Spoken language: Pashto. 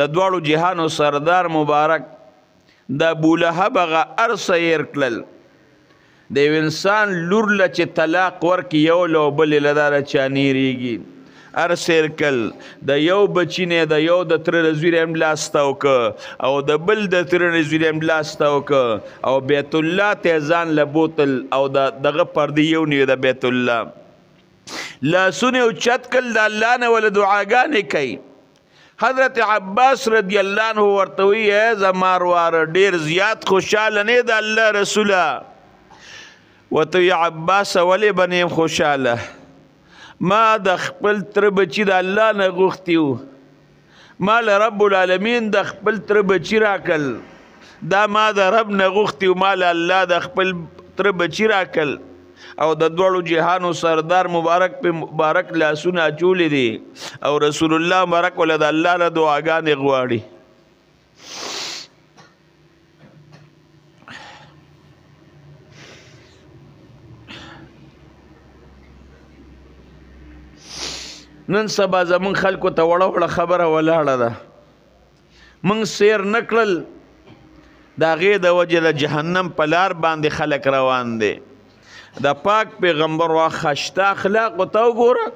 د دواړو جهانو سردار مبارک د ابولهب هغه ارسه هیر کړل د یو انسان لور له چې طلاق ورکړي یو له او بلې له دا چانیریږي ارسه هیر کړل د یو بچي نه د یو د تره د زوی هم لاس تاو که او د بل د تره د زوی هم لاس تاو که او بیت الله ته ځان له بوتل او دغه پردې یو نه د بیت الله لاسونه اوچت کړل د الله نه ول دعاګانې کوي حضرت عباس رضی الله عنه ورته وی زما ورواره ډیر زیات خوشاله نه د الله رسوله ورته عباس ولې بنې خوشاله ما د خپل تر بچی د الله نه غوښتي وو ما له رب العالمین د خپل تر بچی راکړل دا ما د رب نه غوښتي وو ما له الله د خپل تر بچی راکړل او د دوړو جهانو سردار مبارک په مبارک لاسونه اچولې دي او رسول الله مبارک ول د الله له دعاګانې غواړي نن سبا زمون خلکو ته وړه وړه خبره ولاړه ده موږ سیر نکړل د هغې د وجې د جهنم په لار باندې خلک روان دي د پاک پیغمبر وا خشته اخلاق ته وګوره